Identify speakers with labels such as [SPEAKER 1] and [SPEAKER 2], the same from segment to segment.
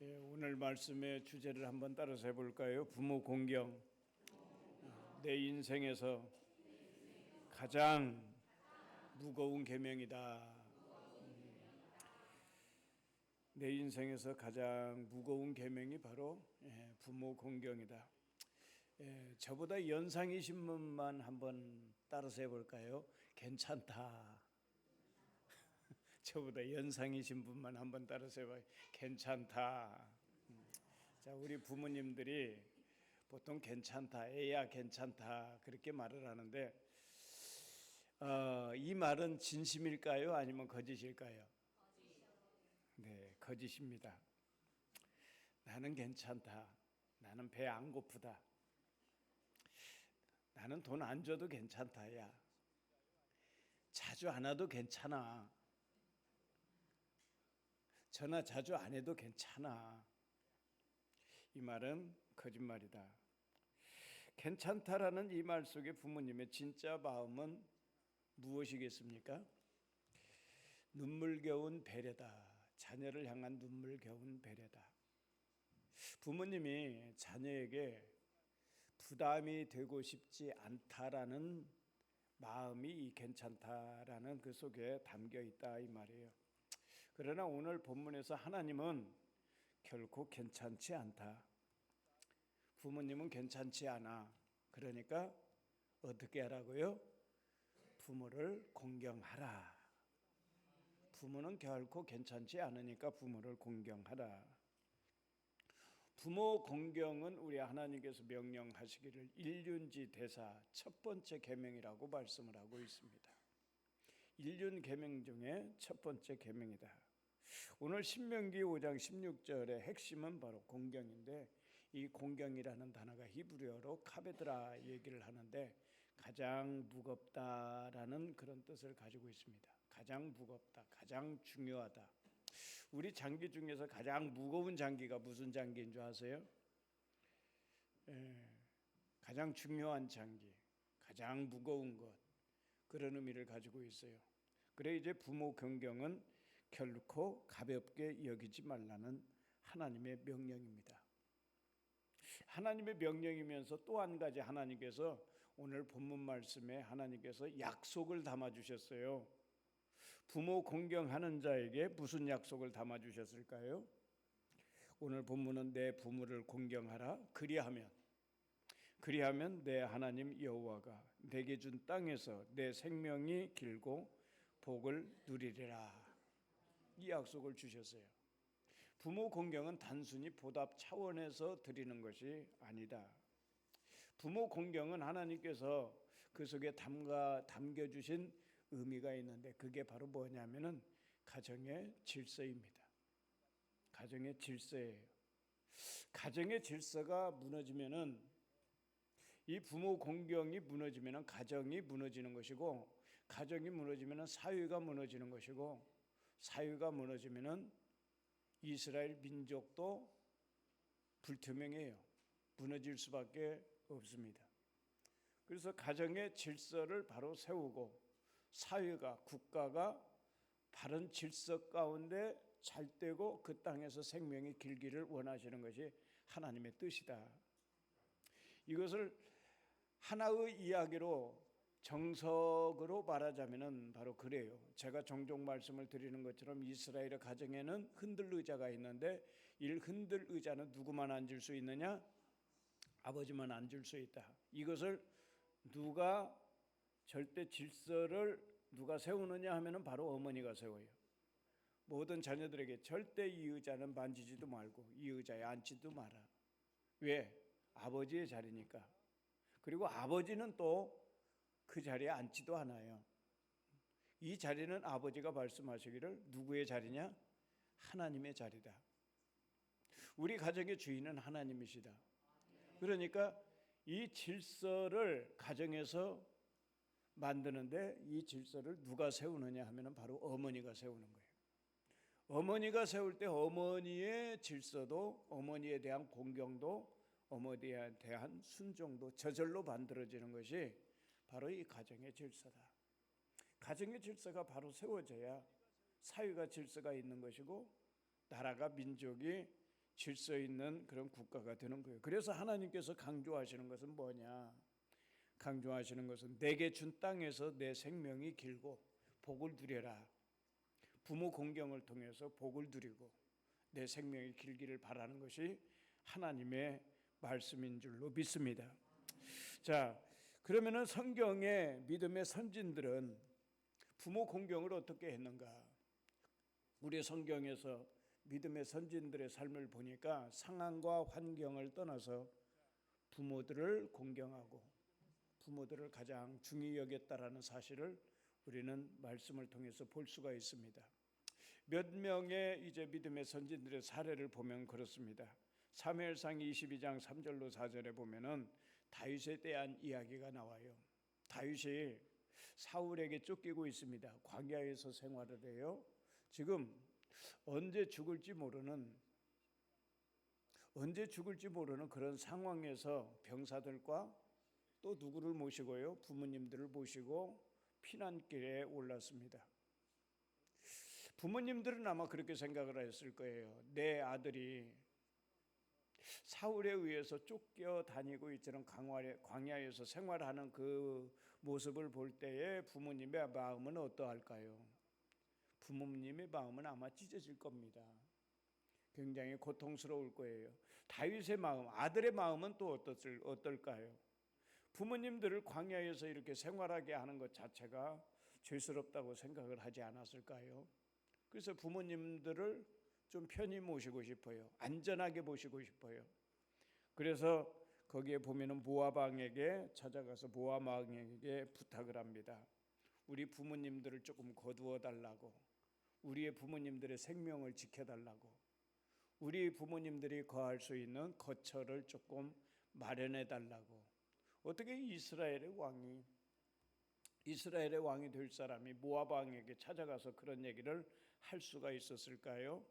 [SPEAKER 1] 오늘 말씀의 주제를 한번 따라서 해볼까요? 부모 공경. 내 인생에서 가장 무거운 계명이다. 내 인생에서 가장 무거운 계명이 바로 부모 공경이다. 저보다 연상이신 분만 한번 따라서 해볼까요? 괜찮다. 저보다 연상이신 분만 한번 따라서 해봐요. 괜찮다. 자, 우리 부모님들이 보통 괜찮다, 애야 괜찮다 그렇게 말을 하는데 이 말은 진심일까요? 아니면 거짓일까요? 네, 거짓입니다. 나는 괜찮다. 나는 배 안 고프다. 나는 돈 안 줘도 괜찮다. 야, 자주 안 와도 괜찮아. 전화 자주 안 해도 괜찮아. 이 말은 거짓말이다. 괜찮다라는 이 말 속에 부모님의 진짜 마음은 무엇이겠습니까? 눈물겨운 배려다. 자녀를 향한 눈물겨운 배려다. 부모님이 자녀에게 부담이 되고 싶지 않다라는 마음이 이 괜찮다라는 그 속에 담겨 있다 이 말이에요. 그러나 오늘 본문에서 하나님은 결코 괜찮지 않다. 부모님은 괜찮지 않아. 그러니까 어떻게 하라고요? 부모를 공경하라. 부모는 결코 괜찮지 않으니까 부모를 공경하라. 부모 공경은 우리 하나님께서 명령하시기를 일륜지 대사 첫 번째 계명이라고 말씀을 하고 있습니다. 일륜 계명 중에 첫 번째 계명이다. 오늘 신명기 5장 16절의 핵심은 바로 공경인데 이 공경이라는 단어가 히브리어로 카베드라 얘기를 하는데 가장 무겁다라는 그런 뜻을 가지고 있습니다. 가장 무겁다, 가장 중요하다. 우리 장기 중에서 가장 무거운 장기가 무슨 장기인 줄 아세요? 가장 중요한 장기, 가장 무거운 것, 그런 의미를 가지고 있어요. 그래 이제 부모 공경은 결코 가볍게 여기지 말라는 하나님의 명령입니다. 하나님의 명령이면서 또 한 가지 하나님께서 오늘 본문 말씀에 하나님께서 약속을 담아주셨어요. 부모 공경하는 자에게 무슨 약속을 담아주셨을까요? 오늘 본문은 내 부모를 공경하라. 그리하면 내 하나님 여호와가 내게 준 땅에서 내 생명이 길고 복을 누리리라. 이 약속을 주셨어요. 부모 공경은 단순히 보답 차원에서 드리는 것이 아니다. 부모 공경은 하나님께서 그 속에 담겨주신 의미가 있는데 그게 바로 뭐냐면은 가정의 질서입니다. 가정의 질서예요. 가정의 질서가 무너지면은 이 부모 공경이 무너지면은 가정이 무너지는 것이고 가정이 무너지면은 사회가 무너지는 것이고 사회가 무너지면은 이스라엘 민족도 불투명해요. 무너질 수밖에 없습니다. 그래서 가정의 질서를 바로 세우고 사회가 국가가 바른 질서 가운데 잘 되고 그 땅에서 생명이 길기를 원하시는 것이 하나님의 뜻이다. 이것을 하나의 이야기로 정석으로 말하자면은 바로 그래요. 제가 종종 말씀을 드리는 것처럼 이스라엘의 가정에는 흔들 의자가 있는데 이 흔들 의자는 누구만 앉을 수 있느냐? 아버지만 앉을 수 있다. 이것을 누가 절대 질서를 누가 세우느냐 하면은 바로 어머니가 세워요. 모든 자녀들에게 절대 이 의자는 만지지도 말고 이 의자에 앉지도 마라. 왜? 아버지의 자리니까. 그리고 아버지는 또 그 자리에 앉지도 않아요. 이 자리는 아버지가 말씀하시기를 누구의 자리냐? 하나님의 자리다. 우리 가정의 주인은 하나님이시다. 그러니까 이 질서를 가정에서 만드는데 이 질서를 누가 세우느냐 하면 바로 어머니가 세우는 거예요. 어머니가 세울 때 어머니의 질서도 어머니에 대한 공경도 어머니에 대한 순종도 저절로 만들어지는 것이 바로 이 가정의 질서다. 가정의 질서가 바로 세워져야 사회가 질서가 있는 것이고 나라가 민족이 질서 있는 그런 국가가 되는 거예요. 그래서 하나님께서 강조하시는 것은 뭐냐? 강조하시는 것은 내게 준 땅에서 내 생명이 길고 복을 누려라. 부모 공경을 통해서 복을 누리고 내 생명이 길기를 바라는 것이 하나님의 말씀인 줄로 믿습니다. 자, 그러면은 성경의 믿음의 선진들은 부모 공경을 어떻게 했는가? 우리 성경에서 믿음의 선진들의 삶을 보니까 상황과 환경을 떠나서 부모들을 공경하고 부모들을 가장 중히 여겼다라는 사실을 우리는 말씀을 통해서 볼 수가 있습니다. 몇 명의 이제 믿음의 선진들의 사례를 보면 그렇습니다. 사무엘상 22장 3절로 4절에 보면은 다윗에 대한 이야기가 나와요. 다윗이 사울에게 쫓기고 있습니다. 광야에서 생활을 해요. 지금 언제 죽을지 모르는 그런 상황에서 병사들과 또 누구를 모시고요? 부모님들을 모시고 피난길에 올랐습니다. 부모님들은 아마 그렇게 생각을 했을 거예요. 내 아들이 사울에 의해서 쫓겨다니고 이처럼 광야에서 생활하는 그 모습을 볼 때에 부모님의 마음은 어떠할까요? 부모님의 마음은 아마 찢어질 겁니다. 굉장히 고통스러울 거예요. 다윗의 마음, 아들의 마음은 또 어떨까요? 부모님들을 광야에서 이렇게 생활하게 하는 것 자체가 죄스럽다고 생각을 하지 않았을까요? 그래서 부모님들을 좀 편히 모시고 싶어요. 안전하게 모시고 싶어요. 그래서 거기에 보면은 모압 왕에게 찾아가서 모압 왕에게 부탁을 합니다. 우리 부모님들을 조금 거두어 달라고, 우리의 부모님들의 생명을 지켜달라고, 우리 부모님들이 거할 수 있는 거처를 조금 마련해 달라고. 어떻게 이스라엘의 왕이 될 사람이 모압 왕에게 찾아가서 그런 얘기를 할 수가 있었을까요?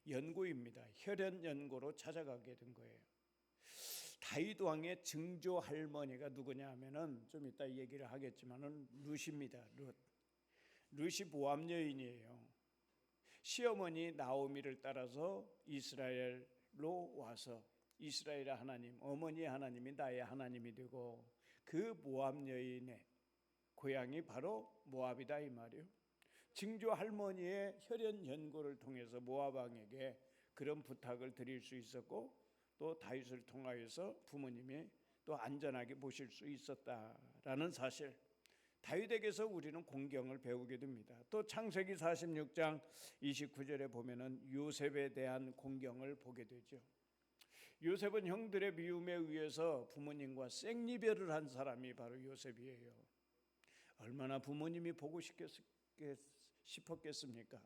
[SPEAKER 1] 연고입니다. 혈연 연고로 찾아가게 된 거예요. 다윗 왕의 증조 할머니가 누구냐 하면은 좀 이따 얘기를 하겠지만은 룻입니다. 룻이 모압 여인이에요. 시어머니 나오미를 따라서 이스라엘로 와서 이스라엘의 하나님, 어머니의 하나님이 나의 하나님이 되고 그 모압 여인의 고향이 바로 모압이다 이 말이에요. 증조 할머니의 혈연 연고를 통해서 모압 왕에게 그런 부탁을 드릴 수 있었고 또 다윗을 통하여서 부모님이 또 안전하게 모실 수 있었다라는 사실, 다윗에게서 우리는 공경을 배우게 됩니다. 또 창세기 46장 29절에 보면은 요셉에 대한 공경을 보게 되죠. 요셉은 형들의 미움에 의해서 부모님과 생이별을 한 사람이 바로 요셉이에요. 얼마나 부모님이 보고 싶었겠습니까?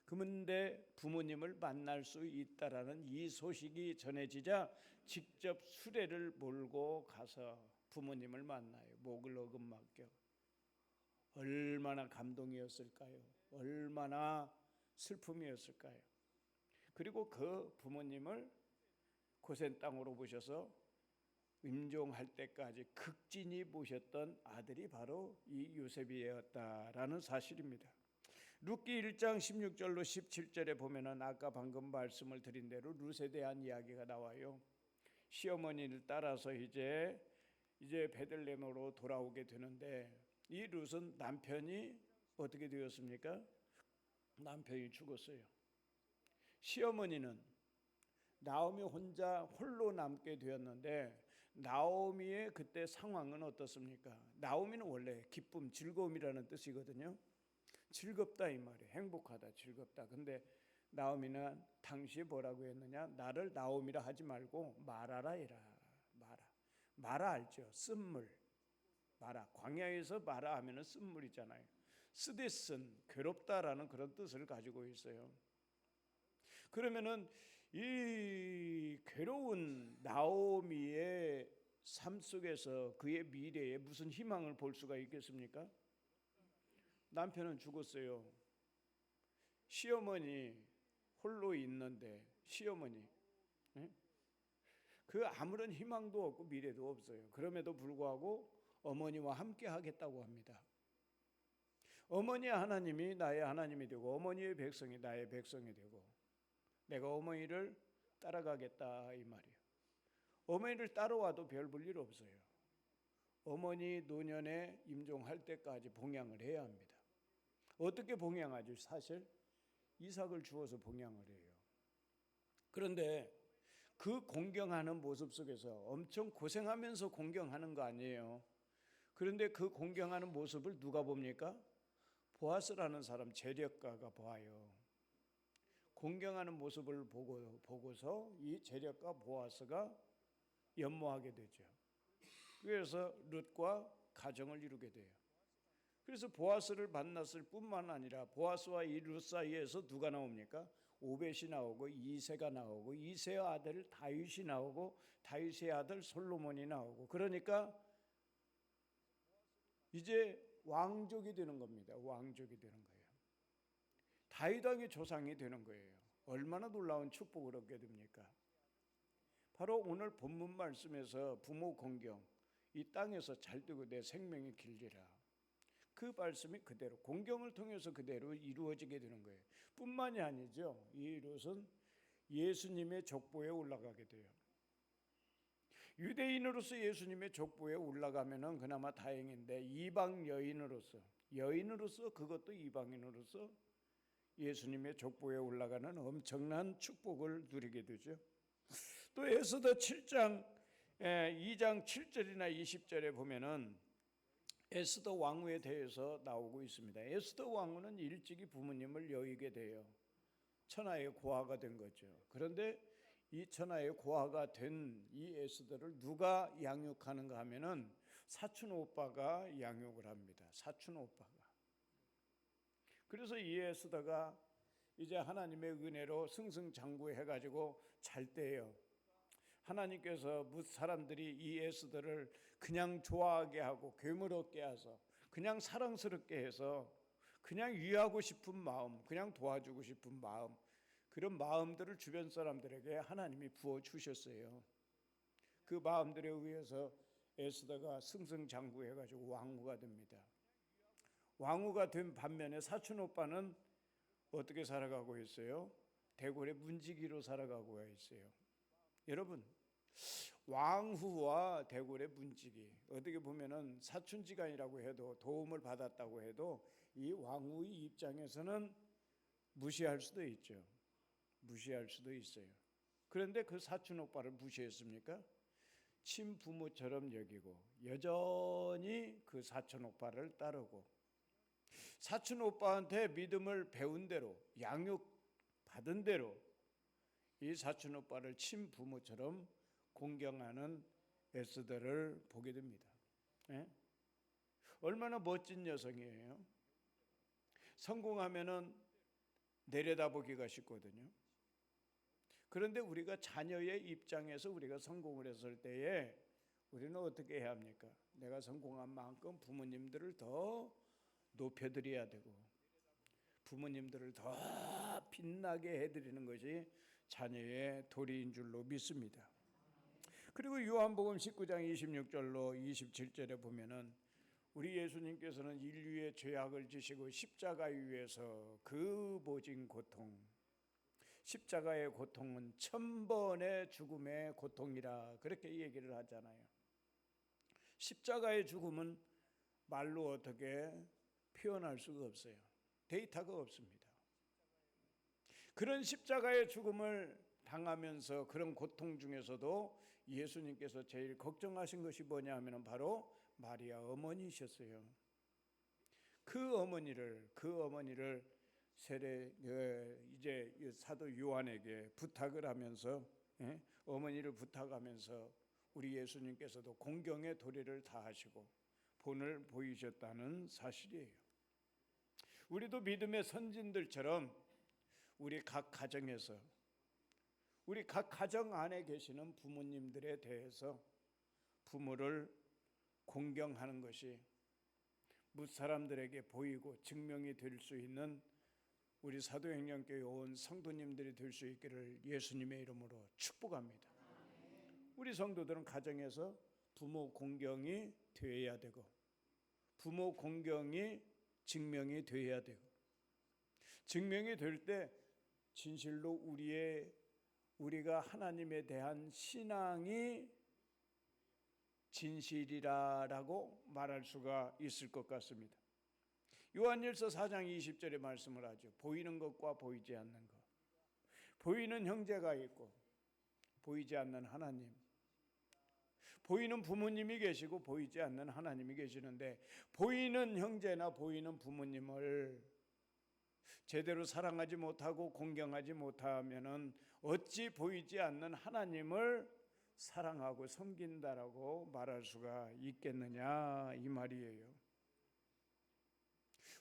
[SPEAKER 1] 그런데 부모님을 만날 수 있다라는 이 소식이 전해지자 직접 수레를 몰고 가서 부모님을 만나요. 목을 어긋맞겨. 얼마나 감동이었을까요? 얼마나 슬픔이었을까요? 그리고 그 부모님을 고센 땅으로 모셔서 임종할 때까지 극진히 모셨던 아들이 바로 이 요셉이었다라는 사실입니다. 룻기 1장 16절로 17절에 보면은 아까 방금 말씀을 드린 대로 룻에 대한 이야기가 나와요. 시어머니를 따라서 이제 베들레헴으로 돌아오게 되는데 이 룻은 남편이 어떻게 되었습니까? 남편이 죽었어요. 시어머니는 나오미 홀로 남게 되었는데 나오미의 그때 상황은 어떻습니까? 나오미는 원래 기쁨, 즐거움이라는 뜻이거든요. 즐겁다 이 말이에요. 행복하다, 즐겁다. 근데 나오미는 당시에 뭐라고 했느냐? 나를 나오미라 하지 말고 마라라 해라. 마라 알죠? 쓴물. 마라. 광야에서 마라 하면은 쓴물이잖아요. 스데슨, 괴롭다라는 그런 뜻을 가지고 있어요. 그러면은 이 괴로운 나오미의 삶 속에서 그의 미래에 무슨 희망을 볼 수가 있겠습니까? 남편은 죽었어요. 시어머니 홀로 있는데 시어머니 그 아무런 희망도 없고 미래도 없어요. 그럼에도 불구하고 어머니와 함께 하겠다고 합니다. 어머니의 하나님이 나의 하나님이 되고 어머니의 백성이 나의 백성이 되고 내가 어머니를 따라가겠다 이 말이에요. 어머니를 따라와도 별 볼 일 없어요. 어머니 노년에 임종할 때까지 봉양을 해야 합니다. 어떻게 봉양하죠? 사실 이삭을 주어서 봉양을 해요. 그런데 그 공경하는 모습 속에서 엄청 고생하면서 공경하는 거 아니에요. 그런데 그 공경하는 모습을 누가 봅니까? 보아스라는 사람 재력가가 봐요. 공경하는 모습을 보고서 이 재력가 보아스가 연모하게 되죠. 그래서 룻과 가정을 이루게 돼요. 그래서 보아스를 만났을 뿐만 아니라 보아스와 이 룻 사이에서 누가 나옵니까? 오벳이 나오고 이새가 나오고 이새의 아들 다윗이 나오고 다윗의 아들 솔로몬이 나오고, 그러니까 이제 왕족이 되는 겁니다. 왕족이 되는 거예요. 다윗 왕의 조상이 되는 거예요. 얼마나 놀라운 축복을 얻게 됩니까? 바로 오늘 본문 말씀에서 부모 공경, 이 땅에서 잘되고 내 생명이 길리라, 그 말씀이 그대로 공경을 통해서 그대로 이루어지게 되는 거예요. 뿐만이 아니죠. 이 롯은 예수님의 족보에 올라가게 돼요. 유대인으로서 예수님의 족보에 올라가면은 그나마 다행인데, 이방 여인으로서 그것도 이방인으로서 예수님의 족보에 올라가는 엄청난 축복을 누리게 되죠. 또 에스더 7장 2장 7절이나 20절에 보면은 에스더 왕후에 대해서 나오고 있습니다. 에스더 왕후는 일찍이 부모님을 여의게 돼요. 천하의 고아가 된 거죠. 그런데 이 천하의 고아가 된 이 에스더를 누가 양육하는가 하면은 사촌 오빠가 양육을 합니다. 사촌 오빠가. 그래서 이 에스더가 이제 하나님의 은혜로 승승장구해가지고 잘 때예요. 하나님께서 사람들이 이 에스더를 그냥 좋아하게 하고 괴물없게 해서 그냥 사랑스럽게 해서 그냥 위하고 싶은 마음, 그냥 도와주고 싶은 마음, 그런 마음들을 주변 사람들에게 하나님이 부어주셨어요. 그 마음들에 의해서 에스더가 승승장구해가지고 왕후가 됩니다. 왕후가 된 반면에 사촌 오빠는 어떻게 살아가고 있어요? 대궐의 문지기로 살아가고 있어요. 여러분, 왕후와 대궐의 문지기, 어떻게 보면은 사촌지간이라고 해도, 도움을 받았다고 해도 이 왕후의 입장에서는 무시할 수도 있죠. 무시할 수도 있어요. 그런데 그 사촌 오빠를 무시했습니까? 친부모처럼 여기고 여전히 그 사촌 오빠를 따르고, 사촌 오빠한테 믿음을 배운 대로, 양육 받은 대로 이 사촌 오빠를 친부모처럼 공경하는 에스더를 보게 됩니다. 얼마나 멋진 여성이에요. 성공하면은 내려다보기가 쉽거든요. 그런데 우리가 자녀의 입장에서 우리가 성공을 했을 때에 우리는 어떻게 해야 합니까? 내가 성공한 만큼 부모님들을 더 높여드려야 되고 부모님들을 더 빛나게 해드리는 것이 자녀의 도리인 줄로 믿습니다. 그리고 요한복음 19장 26절로 27절에 보면은 우리 예수님께서는 인류의 죄악을 지시고 십자가 위에서 그 모진 고통, 십자가의 고통은 1000번의 죽음의 고통이라 그렇게 얘기를 하잖아요. 십자가의 죽음은 말로 어떻게 표현할 수가 없어요. 데이터가 없습니다. 그런 십자가의 죽음을 당하면서 그런 고통 중에서도 예수님께서 제일 걱정하신 것이 뭐냐 하면 바로 마리아 어머니셨어요. 그 어머니를 이제 사도 요한에게 부탁을 하면서, 어머니를 부탁하면서 우리 예수님께서도 공경의 도리를 다하시고 본을 보이셨다는 사실이에요. 우리도 믿음의 선진들처럼 우리 각 가정에서, 우리 각 가정 안에 계시는 부모님들에 대해서 부모를 공경하는 것이 무사람들에게 보이고 증명이 될 수 있는 우리 사도행전교회 온 성도님들이 될 수 있기를 예수님의 이름으로 축복합니다. 우리 성도들은 가정에서 부모 공경이 되어야 되고 부모 공경이 증명이 되어야 되고, 증명이 될 때 진실로 우리가 하나님에 대한 신앙이 진실이라고 말할 수가 있을 것 같습니다. 요한일서 4장 20절에 말씀을 하죠. 보이는 것과 보이지 않는 것. 보이는 형제가 있고 보이지 않는 하나님. 보이는 부모님이 계시고 보이지 않는 하나님이 계시는데, 보이는 형제나 보이는 부모님을 제대로 사랑하지 못하고 공경하지 못하면은 어찌 보이지 않는 하나님을 사랑하고 섬긴다라고 말할 수가 있겠느냐, 이 말이에요.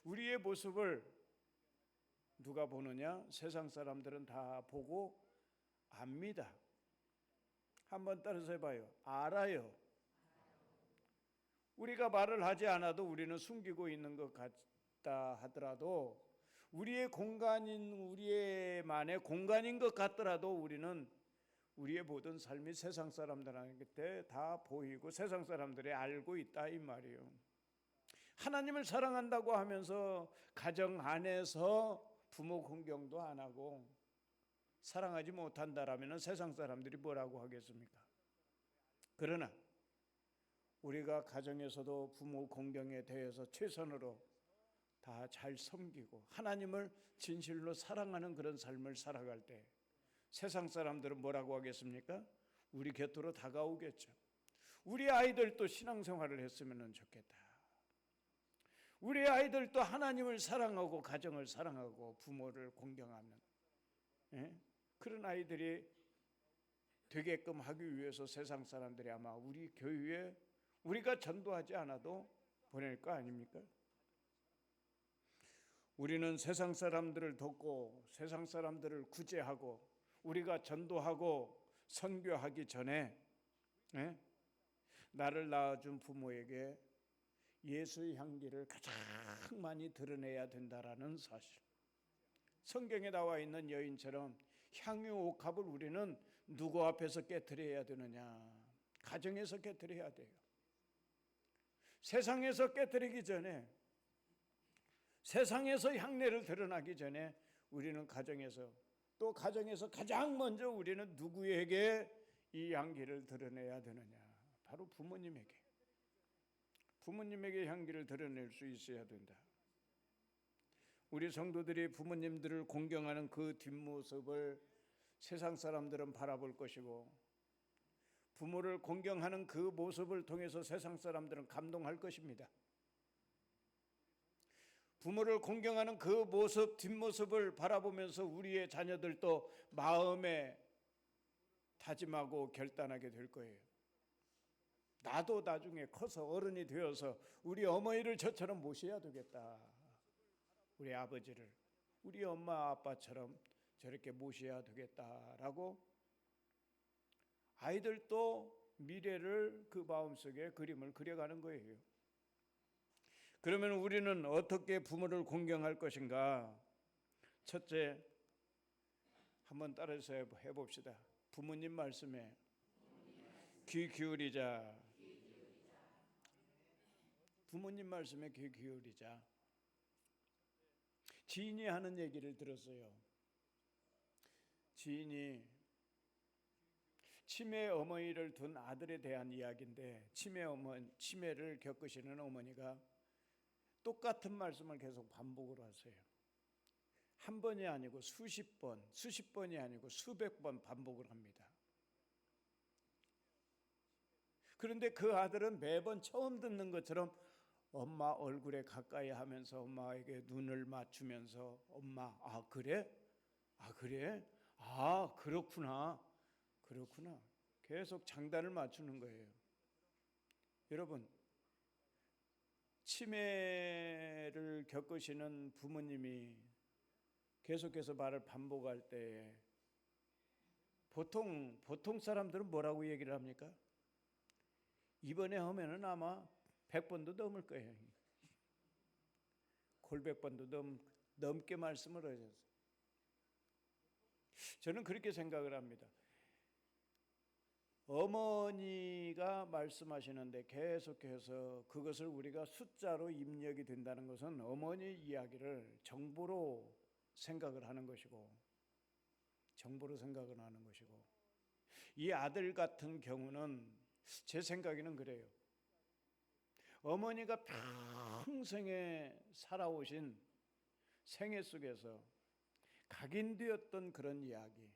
[SPEAKER 1] 우리의 모습을 누가 보느냐? 세상 사람들은 다 보고 압니다. 한번 따라서 해봐요. 알아요. 우리가 말을 하지 않아도 우리는 숨기고 있는 것 같다 하더라도, 우리의 공간인, 우리의만의 공간인 것 같더라도 우리는 우리의 모든 삶이 세상 사람들한테 다 보이고 세상 사람들이 알고 있다, 이 말이에요. 하나님을 사랑한다고 하면서 가정 안에서 부모 공경도 안 하고 사랑하지 못한다라면 세상 사람들이 뭐라고 하겠습니까? 그러나 우리가 가정에서도 부모 공경에 대해서 최선으로 다 잘 섬기고 하나님을 진실로 사랑하는 그런 삶을 살아갈 때 세상 사람들은 뭐라고 하겠습니까? 우리 곁으로 다가오겠죠. 우리 아이들도 신앙생활을 했으면 좋겠다. 우리 아이들도 하나님을 사랑하고 가정을 사랑하고 부모를 공경하는 그런 아이들이 되게끔 하기 위해서 세상 사람들이 아마 우리 교회에 우리가 전도하지 않아도 보낼 거 아닙니까? 우리는 세상 사람들을 돕고 세상 사람들을 구제하고 우리가 전도하고 선교하기 전에 나를 낳아준 부모에게 예수의 향기를 가장 많이 드러내야 된다라는 사실. 성경에 나와 있는 여인처럼 향유 옥합을 우리는 누구 앞에서 깨트려야 되느냐? 가정에서 깨트려야 돼요. 세상에서 깨트리기 전에, 세상에서 향내를 드러나기 전에 우리는 가정에서, 또 가정에서 가장 먼저 우리는 누구에게 이 향기를 드러내야 되느냐? 바로 부모님에게. 부모님에게 향기를 드러낼 수 있어야 된다. 우리 성도들이 부모님들을 공경하는 그 뒷모습을 세상 사람들은 바라볼 것이고, 부모를 공경하는 그 모습을 통해서 세상 사람들은 감동할 것입니다. 부모를 공경하는 그 모습, 뒷모습을 바라보면서 우리의 자녀들도 마음에 다짐하고 결단하게 될 거예요. 나도 나중에 커서 어른이 되어서 우리 어머니를 저처럼 모셔야 되겠다. 우리 아버지를 우리 엄마 아빠처럼 저렇게 모셔야 되겠다라고 아이들도 미래를 그 마음속에 그림을 그려가는 거예요. 그러면 우리는 어떻게 부모를 공경할 것인가? 첫째, 한번 따라서 해봅시다. 부모님 말씀에 귀 기울이자. 부모님 말씀에 귀 기울이자. 지인이 하는 얘기를 들었어요. 지인이 치매 어머니를 둔 아들에 대한 이야기인데, 치매를 겪으시는 어머니가 똑같은 말씀을 계속 반복을 하세요. 한 번이 아니고 수십 번이 아니고 수백 번 반복을 합니다. 그런데 그 아들은 매번 처음 듣는 것처럼 엄마 얼굴에 가까이 하면서 엄마에게 눈을 맞추면서 엄마, 아 그래? 아 그래? 아 그렇구나. 계속 장단을 맞추는 거예요. 여러분, 치매를 겪으시는 부모님이 계속해서 말을 반복할 때 보통 사람들은 뭐라고 얘기를 합니까? 이번에 하면은 아마 100번도 넘을 거예요. 골백번도 넘게 말씀을 하셨어요. 저는 그렇게 생각을 합니다. 어머니가 말씀하시는데 계속해서 그것을 우리가 숫자로 입력이 된다는 것은 어머니 이야기를 정보로 생각을 하는 것이고, 정보로 생각을 하는 것이고, 이 아들 같은 경우는 제 생각에는 그래요. 어머니가 평생에 살아오신 생애 속에서 각인되었던 그런 이야기,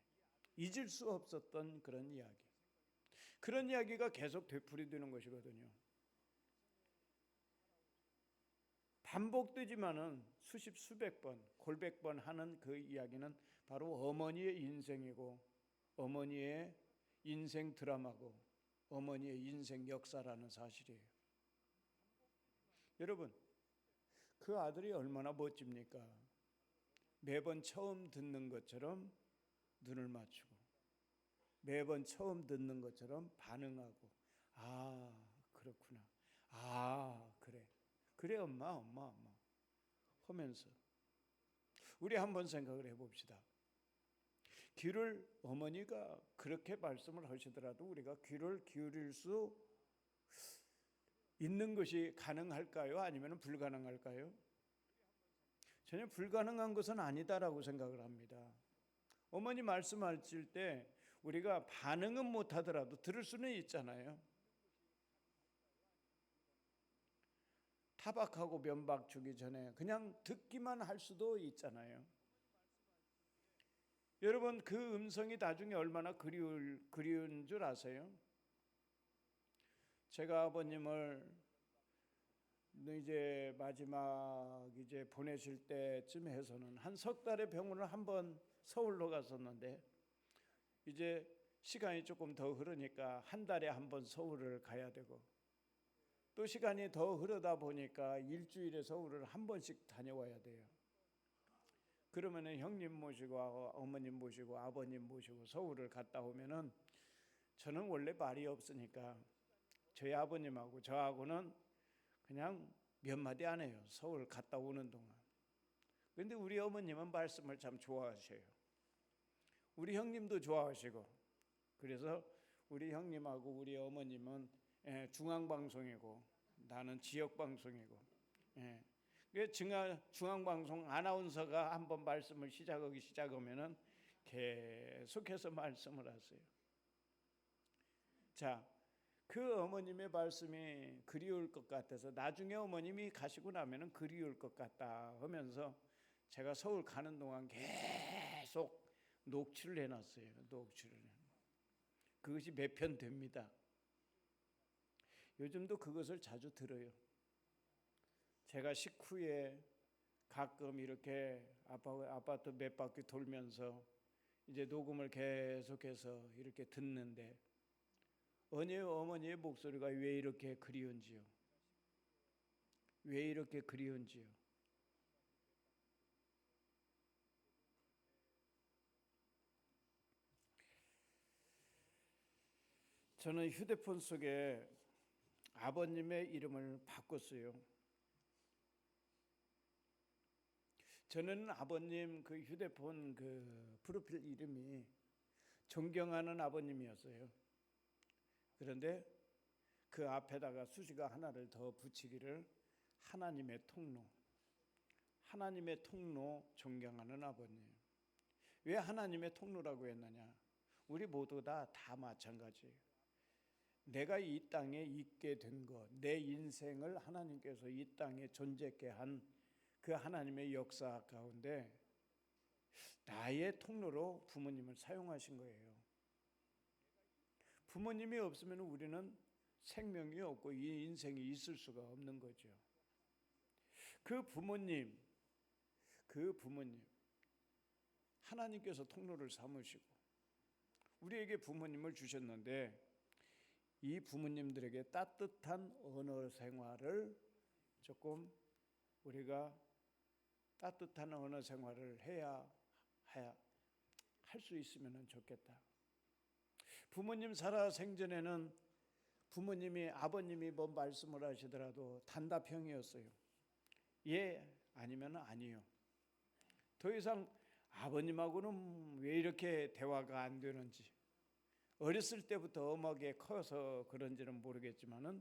[SPEAKER 1] 잊을 수 없었던 그런 이야기, 그런 이야기가 계속 되풀이되는 것이거든요. 반복되지만은 수십 수백 번, 골백 번 하는 그 이야기는 바로 어머니의 인생이고, 어머니의 인생 드라마고, 어머니의 인생 역사라는 사실이에요. 여러분, 그 아들이 얼마나 멋집니까? 매번 처음 듣는 것처럼 눈을 맞추고, 매번 처음 듣는 것처럼 반응하고, 아, 그렇구나. 아, 그래. 그래, 엄마 하면서 우리 한번 생각을 해봅시다. 귀를, 어머니가 그렇게 말씀을 하시더라도 우리가 귀를 기울일 수 있는 것이 가능할까요? 아니면 불가능할까요? 전혀 불가능한 것은 아니다라고 생각을 합니다. 어머니 말씀하실 때 우리가 반응은 못하더라도 들을 수는 있잖아요. 타박하고 면박 주기 전에 그냥 듣기만 할 수도 있잖아요. 여러분, 그 음성이 나중에 얼마나 그리운 줄 아세요? 제가 아버님을 이제 마지막 이제 보내실 때쯤 해서는 한 석 달의 병원을 한번 서울로 갔었는데, 이제 시간이 조금 더 흐르니까 한 달에 한 번 서울을 가야 되고, 또 시간이 더 흐르다 보니까 일주일에 서울을 한 번씩 다녀와야 돼요. 그러면은 형님 모시고 어머님 모시고 아버님 모시고 서울을 갔다 오면은, 저는 원래 말이 없으니까 저희 아버님하고 저하고는 그냥 몇 마디 안 해요, 서울 갔다 오는 동안. 그런데 우리 어머님은 말씀을 참 좋아하셔요. 우리 형님도 좋아하시고, 그래서 우리 형님하고 우리 어머님은 중앙방송이고 나는 지역방송이고, 중앙방송 아나운서가 한번 말씀을 시작하면은 계속해서 말씀을 하세요. 자, 그 어머님의 말씀이 그리울 것 같아서, 나중에 어머님이 가시고 나면은 그리울 것 같다 하면서 제가 서울 가는 동안 계속 녹취를 해놨어요. 그것이 몇 편 됩니다. 요즘도 그것을 자주 들어요. 제가 식후에 가끔 이렇게 아파트 몇 바퀴 돌면서 이제 녹음을 계속해서 이렇게 듣는데, 어머니의 목소리가 왜 이렇게 그리운지요? 왜 이렇게 그리운지요? 저는 휴대폰 속에 아버님의 이름을 바꿨어요. 저는 아버님 그 휴대폰 그 프로필 이름이 존경하는 아버님이었어요. 그런데 그 앞에다가 수식어 하나를 더 붙이기를 하나님의 통로 존경하는 아버님. 왜 하나님의 통로라고 했느냐? 우리 모두 다 마찬가지예요. 내가 이 땅에 있게 된 것, 내 인생을 하나님께서 이 땅에 존재케 한 그 하나님의 역사 가운데 나의 통로로 부모님을 사용하신 거예요. 부모님이 없으면 우리는 생명이 없고 이 인생이 있을 수가 없는 거죠. 그 부모님 하나님께서 통로를 삼으시고 우리에게 부모님을 주셨는데, 이 부모님들에게 따뜻한 언어 생활을 조금 우리가 따뜻한 언어 생활을 해야 할 수 있으면 좋겠다. 부모님 살아 생전에는 부모님이 아버님이 뭐 말씀을 하시더라도 단답형이었어요. 예 아니면 아니요. 더 이상 아버님하고는 왜 이렇게 대화가 안 되는지, 어렸을 때부터 엄하게 커서 그런지는 모르겠지만은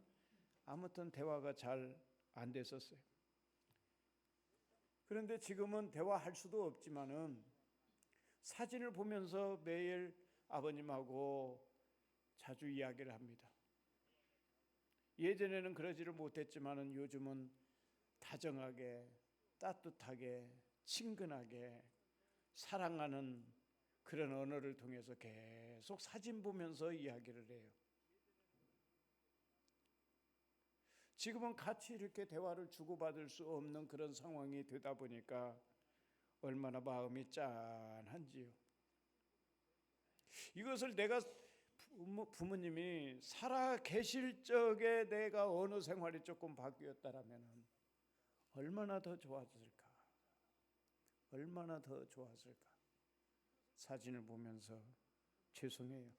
[SPEAKER 1] 아무튼 대화가 잘 안 됐었어요. 그런데 지금은 대화할 수도 없지만은 사진을 보면서 매일 아버님하고 자주 이야기를 합니다. 예전에는 그러지를 못했지만 요즘은 다정하게, 따뜻하게, 친근하게 사랑하는 그런 언어를 통해서 계속 사진 보면서 이야기를 해요. 지금은 같이 이렇게 대화를 주고받을 수 없는 그런 상황이 되다 보니까 얼마나 마음이 짠한지요. 이것을 내가 부모님이 살아 계실 적에 내가 언어 생활이 조금 바뀌었다라면 얼마나 더 좋았을까? 얼마나 더 좋았을까? 사진을 보면서 죄송해요.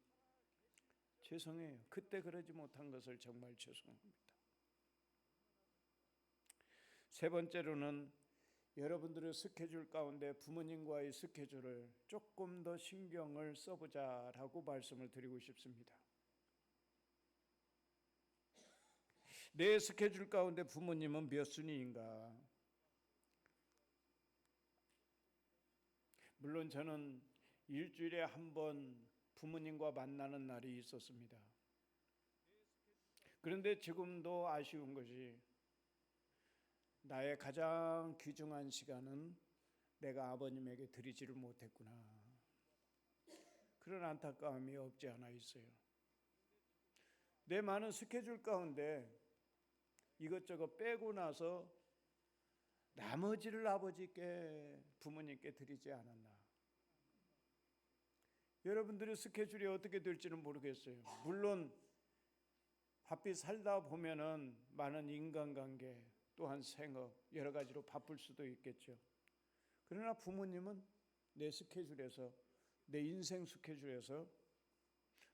[SPEAKER 1] 죄송해요. 그때 그러지 못한 것을 정말 죄송합니다. 세 번째로는 여러분들의 스케줄 가운데 부모님과의 스케줄을 조금 더 신경을 써보자라고 말씀을 드리고 싶습니다. 내 스케줄 가운데 부모님은 몇 순위인가? 물론 저는 일주일에 한 번 부모님과 만나는 날이 있었습니다. 그런데 지금도 아쉬운 것이 나의 가장 귀중한 시간은 내가 아버님에게 드리지를 못했구나. 그런 안타까움이 없지 않아 있어요. 내 많은 스케줄 가운데 이것저것 빼고 나서 나머지를 아버지께 부모님께 드리지 않았나. 여러분들의 스케줄이 어떻게 될지는 모르겠어요. 물론 바삐 살다 보면은 많은 인간관계 또한 생업 여러 가지로 바쁠 수도 있겠죠. 그러나 부모님은 내 스케줄에서 내 인생 스케줄에서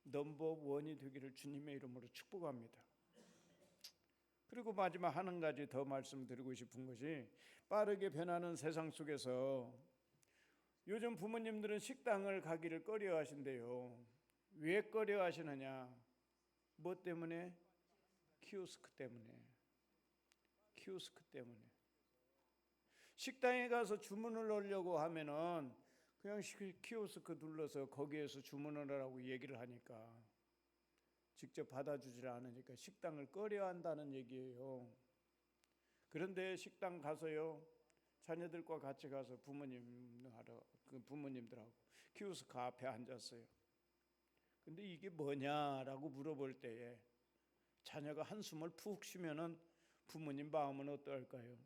[SPEAKER 1] 넘버 원이 되기를 주님의 이름으로 축복합니다. 그리고 마지막 한 가지 더 말씀드리고 싶은 것이 빠르게 변하는 세상 속에서 요즘 부모님들은 식당을 가기를 꺼려하신대요. 왜 꺼려하시느냐? 뭐 때문에? 키오스크 때문에. 키오스크 때문에. 식당에 가서 주문을 넣으려고 하면은 그냥 키오스크 눌러서 거기에서 주문을 하라고 얘기를 하니까 직접 받아주질 않으니까 식당을 꺼려한다는 얘기예요. 그런데 식당 가서요, 자녀들과 같이 가서 부모님들하고 키오스크 앞에 앉았어요. 근데 이게 뭐냐라고 물어볼 때에 자녀가 한숨을 푹 쉬면은 부모님 마음은 어떨까요?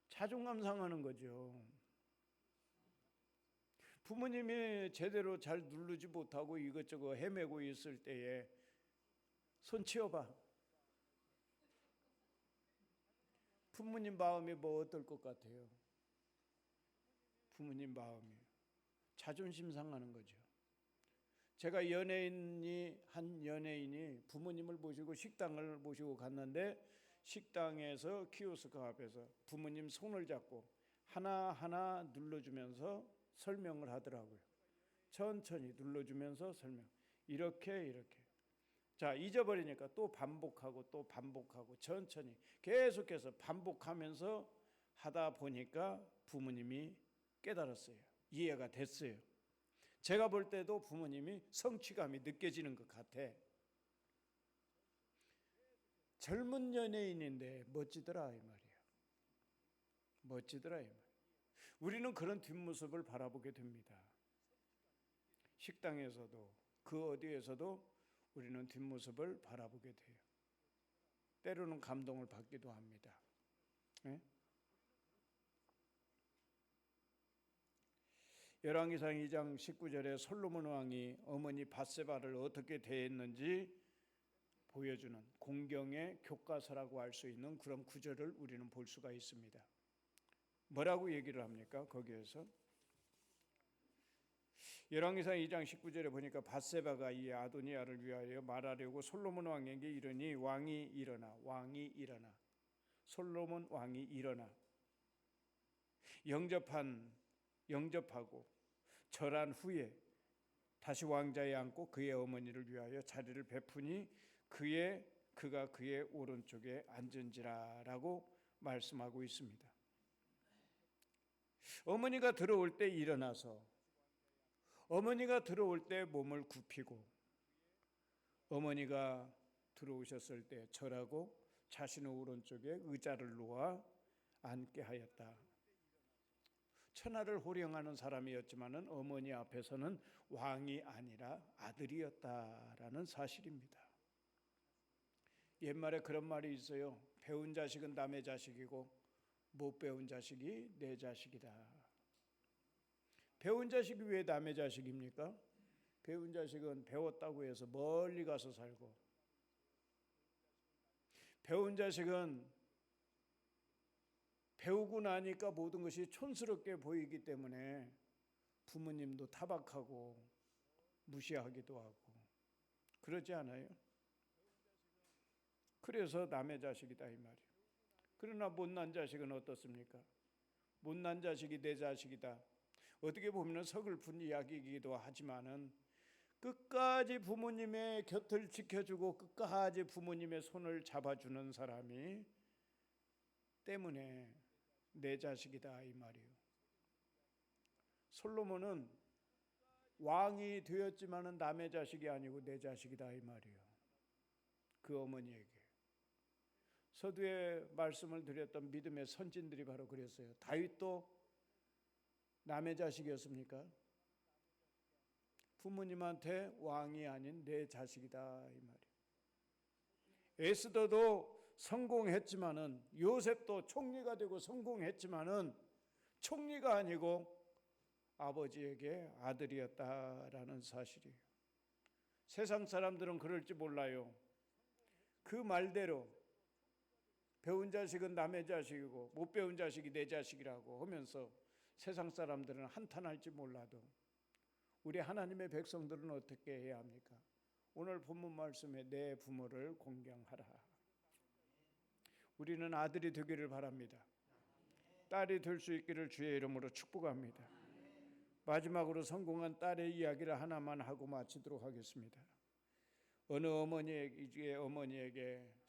[SPEAKER 1] 자존감 상하는 거죠. 부모님이 제대로 잘 누르지 못하고 이것저것 헤매고 있을 때에 손 치워봐. 부모님 마음이 뭐 어떨 것 같아요? 부모님 마음이 자존심 상하는 거죠. 제가 한 연예인이 부모님을 모시고 식당을 모시고 갔는데 식당에서 키오스크 앞에서 부모님 손을 잡고 하나하나 눌러주면서 설명을 하더라고요. 천천히 눌러주면서 설명. 이렇게. 자, 잊어버리니까 또 반복하고 천천히 계속해서 반복하면서 하다 보니까 부모님이 깨달았어요. 이해가 됐어요. 제가 볼 때도 부모님이 성취감이 느껴지는 것 같아. 젊은 연예인인데 멋지더라 이 말이야. 멋지더라 이 말이야. 우리는 그런 뒷모습을 바라보게 됩니다. 식당에서도 그 어디에서도 우리는 뒷모습을 바라보게 돼요. 때로는 감동을 받기도 합니다. 네? 열왕기상 2장 19절에 솔로몬 왕이 어머니 밧세바를 어떻게 대했는지 보여주는 공경의 교과서라고 할 수 있는 그런 구절을 우리는 볼 수가 있습니다. 뭐라고 얘기를 합니까? 거기에서 열왕기상 2장 19절에 보니까 밧세바가 이 아도니아를 위하여 말하려고 솔로몬 왕에게 이르니 왕이 일어나 솔로몬 왕이 일어나 영접하고 절한 후에 다시 왕자에 앉고 그의 어머니를 위하여 자리를 베푸니 그가 그의 오른쪽에 앉은지라라고 말씀하고 있습니다. 어머니가 들어올 때 일어나서 어머니가 들어올 때 몸을 굽히고 어머니가 들어오셨을 때 절하고 자신의 오른쪽에 의자를 놓아 앉게 하였다. 천하를 호령하는 사람이었지만은 어머니 앞에서는 왕이 아니라 아들이었다라는 사실입니다. 옛말에 그런 말이 있어요. 배운 자식은 남의 자식이고 못 배운 자식이 내 자식이다. 배운 자식이 왜 남의 자식입니까? 배운 자식은 배웠다고 해서 멀리 가서 살고, 배운 자식은 배우고 나니까 모든 것이 촌스럽게 보이기 때문에 부모님도 타박하고 무시하기도 하고 그러지 않아요? 그래서 남의 자식이다 이 말이에요. 그러나 못난 자식은 어떻습니까? 못난 자식이 내 자식이다. 어떻게 보면 서글픈 이야기이기도 하지만은 끝까지 부모님의 곁을 지켜주고 끝까지 부모님의 손을 잡아주는 사람이 때문에 내 자식이다 이 말이에요. 솔로몬은 왕이 되었지만은 남의 자식이 아니고 내 자식이다 이 말이에요. 그 어머니에게. 서두에 말씀을 드렸던 믿음의 선진들이 바로 그랬어요. 다윗도 남의 자식이었습니까? 부모님한테 왕이 아닌 내 자식이다 이 말이에요. 에스더도 성공했지만은, 요셉도 총리가 되고 성공했지만은 총리가 아니고 아버지에게 아들이었다라는 사실이에요. 세상 사람들은 그럴지 몰라요. 그 말대로 배운 자식은 남의 자식이고 못 배운 자식이 내 자식이라고 하면서 세상 사람들은 한탄할지 몰라도 우리 하나님의 백성들은 어떻게 해야 합니까? 오늘 본문 말씀에 내 부모를 공경하라. 우리는 아들이 되기를 바랍니다. 딸이 될 수 있기를 주의 이름으로 축복합니다. 마지막으로 성공한 딸의 이야기를 하나만 하고 마치도록 하겠습니다. 어느 어머니에게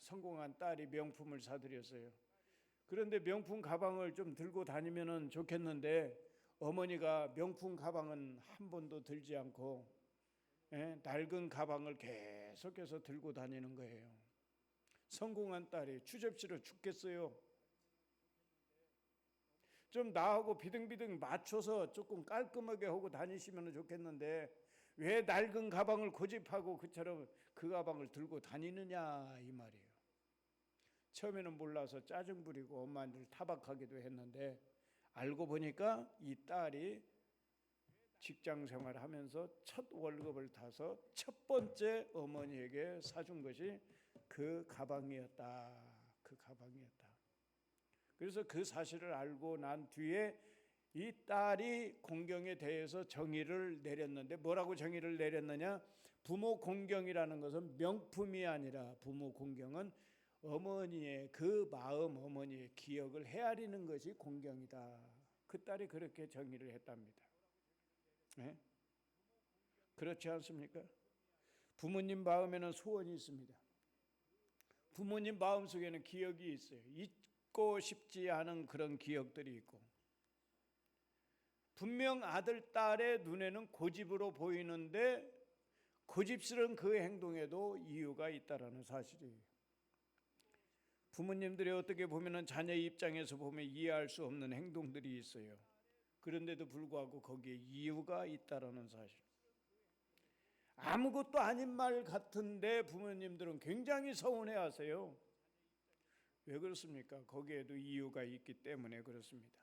[SPEAKER 1] 성공한 딸이 명품을 사드렸어요. 그런데 명품 가방을 좀 들고 다니면 좋겠는데 어머니가 명품 가방은 한 번도 들지 않고 낡은 가방을 계속해서 들고 다니는 거예요. 성공한 딸이 추접스러워 죽겠어요. 좀 나하고 비등비등 맞춰서 조금 깔끔하게 하고 다니시면 좋겠는데 왜 낡은 가방을 고집하고 그처럼 그 가방을 들고 다니느냐 이 말이에요. 처음에는 몰라서 짜증 부리고 엄마를 타박하기도 했는데 알고 보니까 이 딸이 직장 생활하면서 첫 월급을 타서 첫 번째 어머니에게 사준 것이 그 가방이었다. 그 가방이었다. 그래서 그 사실을 알고 난 뒤에 이 딸이 공경에 대해서 정의를 내렸는데 뭐라고 정의를 내렸느냐? 부모 공경이라는 것은 명품이 아니라 부모 공경은 어머니의 그 마음, 어머니의 기억을 헤아리는 것이 공경이다. 그 딸이 그렇게 정의를 했답니다. 네? 그렇지 않습니까? 부모님 마음에는 소원이 있습니다. 부모님 마음속에는 기억이 있어요. 잊고 싶지 않은 그런 기억들이 있고 분명 아들, 딸의 눈에는 고집으로 보이는데 고집스러운 그 행동에도 이유가 있다라는 사실이에요. 부모님들이 어떻게 보면 자녀의 입장에서 보면 이해할 수 없는 행동들이 있어요. 그런데도 불구하고 거기에 이유가 있다라는 사실. 아무것도 아닌 말 같은데 부모님들은 굉장히 서운해하세요. 왜 그렇습니까? 거기에도 이유가 있기 때문에 그렇습니다.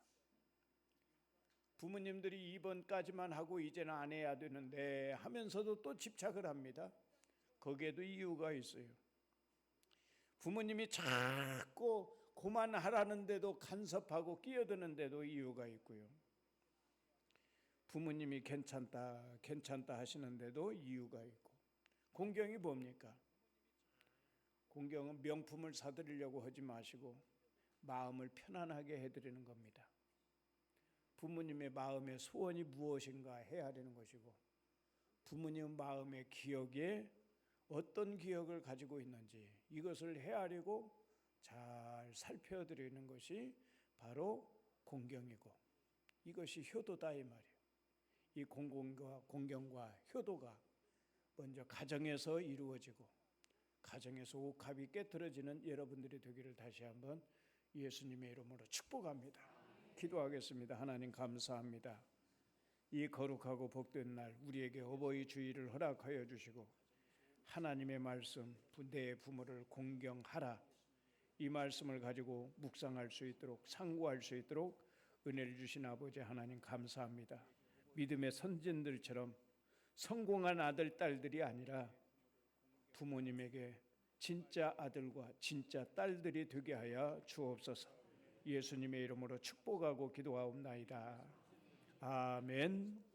[SPEAKER 1] 부모님들이 입원까지만 하고 이제는 안 해야 되는데 하면서도 또 집착을 합니다. 거기에도 이유가 있어요. 부모님이 자꾸 그만하라는데도 간섭하고 끼어드는데도 이유가 있고요. 부모님이 괜찮다 하시는데도 이유가 있고. 공경이 뭡니까? 공경은 명품을 사드리려고 하지 마시고 마음을 편안하게 해드리는 겁니다. 부모님의 마음의 소원이 무엇인가 헤아리는 것이고 부모님 마음의 기억에 어떤 기억을 가지고 있는지 이것을 헤아리고 잘 살펴드리는 것이 바로 공경이고 이것이 효도다 이 말이에요. 이 공경과 효도가 먼저 가정에서 이루어지고 가정에서 옥합이 깨트려지는 여러분들이 되기를 다시 한번 예수님의 이름으로 축복합니다. 기도하겠습니다. 하나님 감사합니다. 이 거룩하고 복된 날 우리에게 어버이 주일을 허락하여 주시고 하나님의 말씀 내 부모를 공경하라, 이 말씀을 가지고 묵상할 수 있도록 상고할 수 있도록 은혜를 주신 아버지 하나님 감사합니다. 믿음의 선진들처럼 성공한 아들 딸들이 아니라 부모님에게 진짜 아들과 진짜 딸들이 되게 하여 주옵소서. 예수님의 이름으로 축복하고 기도하옵나이다. 아멘.